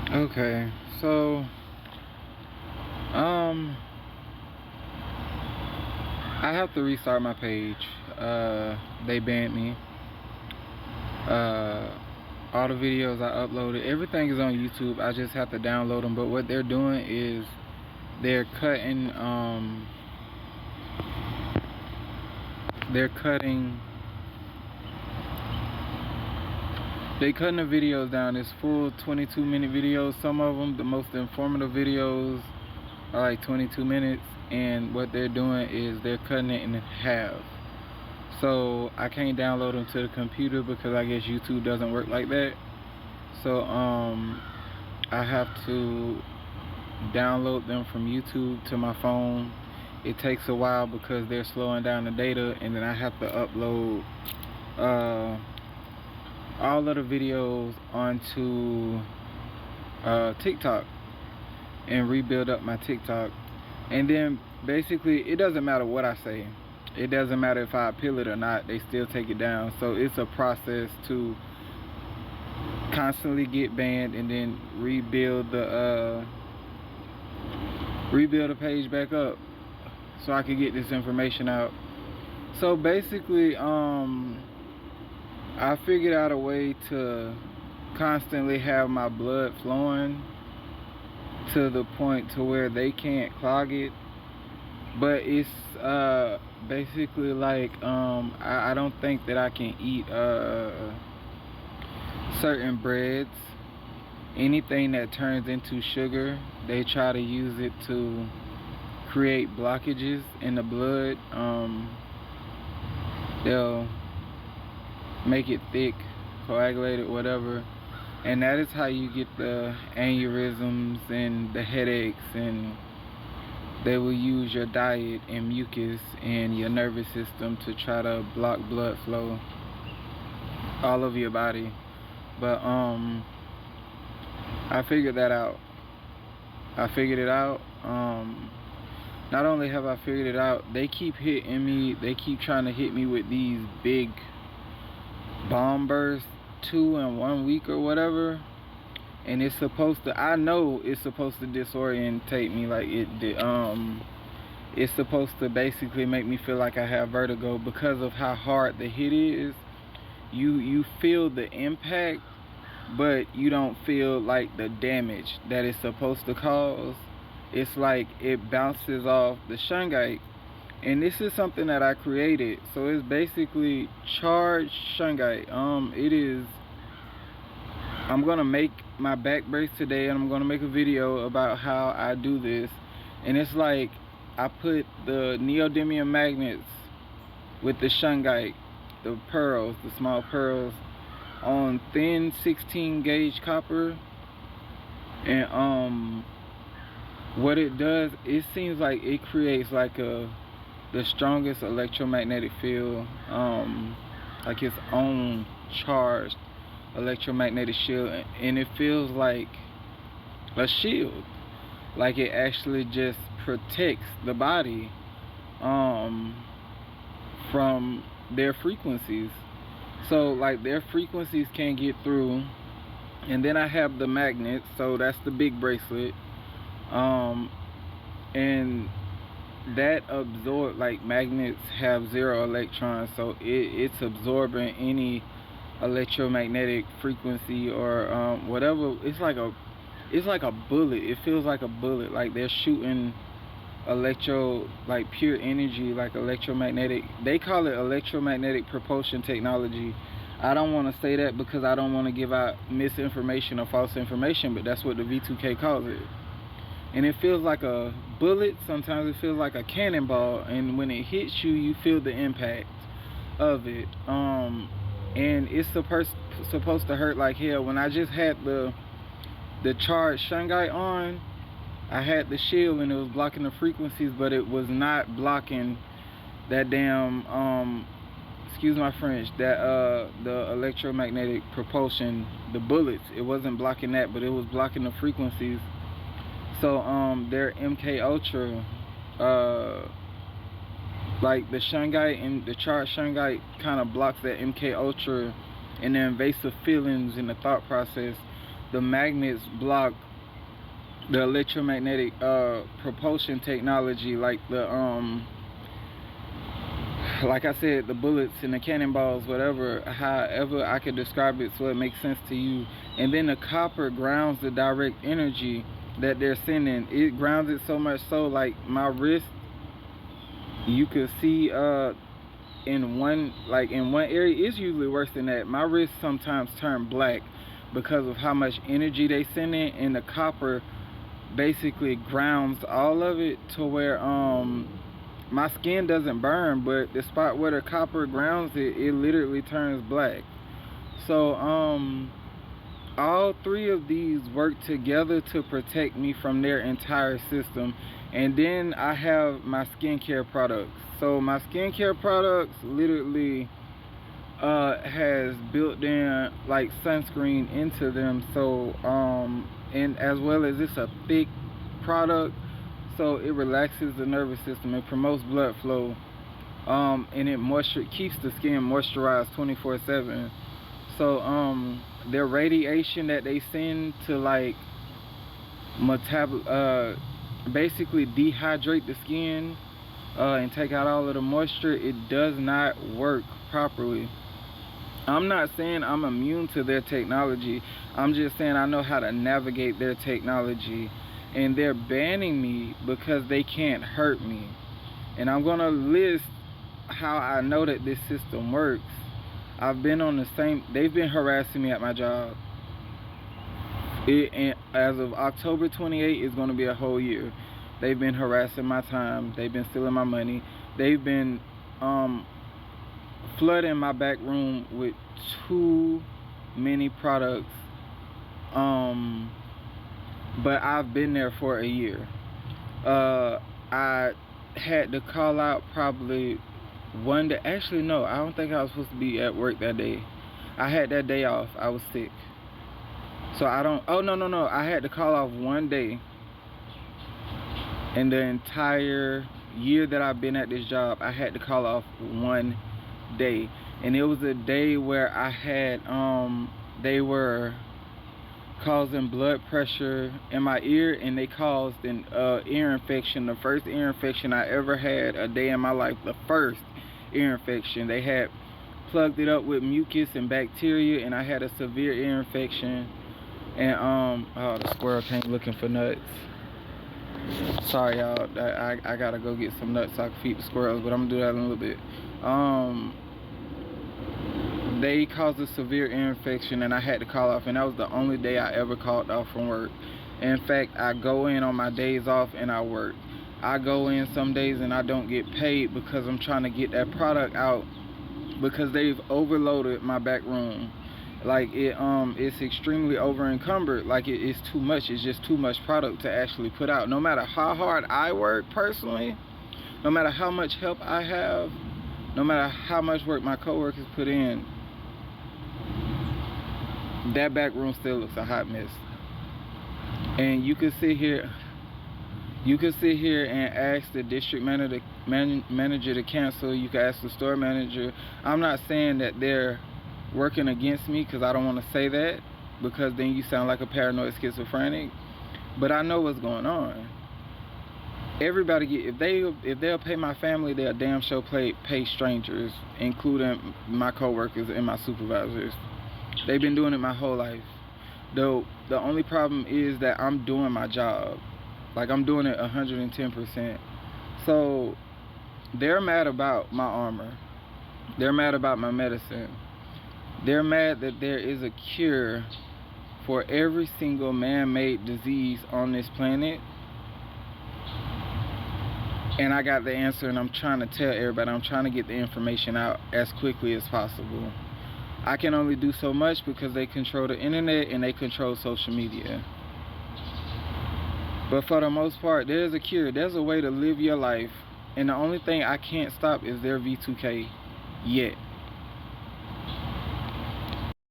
Okay, so I have to restart my page. They banned me. All the videos I uploaded, everything is on YouTube. I just have to download them. But what they're doing is they're cutting they're cutting they cutting the videos down. It's full 22-minute videos. Some of them, the most informative videos, are like 22 minutes, and what they're doing is they're cutting it in half. So I can't download them to the computer because I guess YouTube doesn't work like that. So I have to download them from YouTube to my phone. It takes a while because they're slowing down the data, and then I have to upload all of the videos onto TikTok and rebuild up my TikTok. And then basically it doesn't matter what I say. It doesn't matter if I appeal it or not, they still take it down. So it's a process to constantly get banned and then rebuild the page back up so I can get this information out. So basically I figured out a way to constantly have my blood flowing to the point to where they can't clog it. But it's basically like I don't think that I can eat certain breads. Anything that turns into sugar, they try to use it to create blockages in the blood. They'll make it thick, coagulated, whatever, and that is how you get the aneurysms and the headaches. And they will use your diet and mucus and your nervous system to try to block blood flow all over your body. But I figured that out. I figured it out. Not only have I figured it out, they keep hitting me. They keep trying to hit me with these big bomb bursts, 2 in 1 week or whatever. And it's supposed to, I know it's supposed to disorientate me. Like it's supposed to basically make me feel like I have vertigo because of how hard the hit is. You feel the impact, but you don't feel like the damage that it's supposed to cause. It's like it bounces off the shungite, and this is something that I created. So it's basically charged shungite. It is, I'm gonna make my back brace today, and I'm gonna make a video about how I do this. And it's like I put the neodymium magnets with the shungite, the pearls, the small pearls, on thin 16 gauge copper. And what it does, it seems like it creates like the strongest electromagnetic field, like its own charged electromagnetic shield, and it feels like a shield. Like it actually just protects the body from their frequencies. So like their frequencies can't get through. And then I have the magnets, so that's the big bracelet, and that absorb, like magnets have 0 electrons, so it's absorbing any electromagnetic frequency or whatever. It's like a bullet. It feels like a bullet, like they're shooting like pure energy, like electromagnetic. They call it electromagnetic propulsion technology. I don't want to say that because I don't want to give out misinformation or false information, but that's what the V2K calls it. And it feels like a bullet. Sometimes it feels like a cannonball, and when it hits you, you feel the impact of it. And it's supposed to hurt like hell. When I just had the charged shungite on, I had the shield and it was blocking the frequencies, but it was not blocking that damn excuse my French, that the electromagnetic propulsion, the bullets. It wasn't blocking that, but it was blocking the frequencies. So their MK Ultra, like the shungite and the charged shungite kind of blocks that MK Ultra and the invasive feelings in the thought process. the magnets block the electromagnetic propulsion technology, like like I said, the bullets and the cannonballs, whatever, however I could describe it so it makes sense to you. And then the copper grounds the direct energy that they're sending. It grounds it so much so, like my wrist, you could see in one area, it's usually worse than that. My wrists sometimes turn black because of how much energy they send in, and the copper basically grounds all of it to where my skin doesn't burn, but the spot where the copper grounds it, it literally turns black. So all three of these work together to protect me from their entire system. And then I have my skincare products. So my skincare products literally has built in like sunscreen into them. So and as well as it's a thick product, so it relaxes the nervous system, it promotes blood flow, and it keeps the skin moisturized 24/7. So their radiation that they send to like basically dehydrate the skin and take out all of the moisture, it does not work properly. I'm not saying I'm immune to their technology. I'm just saying I know how to navigate their technology. And they're banning me because they can't hurt me. And I'm gonna list how I know that this system works. I've been on the same, they've been harassing me at my job. And as of October 28th, it's gonna be a whole year. They've been harassing my time. They've been stealing my money. They've been flooding my back room with too many products. But I've been there for a year. I had to call out probably one day. Actually, no, I don't think I was supposed to be at work that day. I had that day off. I was sick. So I don't, oh, no. I had to call off one day. In the entire year that I've been at this job, I had to call off one day. And it was a day where I had, they were causing blood pressure in my ear, and they caused an ear infection. The first ear infection I ever had a day in my life. The first ear infection. They had plugged it up with mucus and bacteria, and I had a severe ear infection. And oh, the squirrel came looking for nuts. Sorry y'all, I gotta go get some nuts so I can feed the squirrels, but I'm gonna do that in a little bit. They caused a severe ear infection, and I had to call off, and that was the only day I ever called off from work. In fact, I go in on my days off and I work. I go in some days and I don't get paid because I'm trying to get that product out, because they've overloaded my back room. Like it's extremely over encumbered. Like it's too much. It's just too much product to actually put out. No matter how hard I work personally, no matter how much help I have, no matter how much work my coworkers put in, that back room still looks a hot mess. And you could sit here and ask the district manager to cancel. You can ask the store manager. I'm not saying that they're working against me, because I don't want to say that, because then you sound like a paranoid schizophrenic. But I know what's going on. Everybody if they'll pay my family, they'll damn sure pay strangers, including my coworkers and my supervisors. They've been doing it my whole life. Though the only problem is that I'm doing my job. Like, I'm doing it 110%. So they're mad about my armor. They're mad about my medicine. They're mad that there is a cure for every single man-made disease on this planet. And I got the answer, and I'm trying to tell everybody. I'm trying to get the information out as quickly as possible. I can only do so much because they control the internet and they control social media. But for the most part, there's a cure. There's a way to live your life. And the only thing I can't stop is their V2K yet.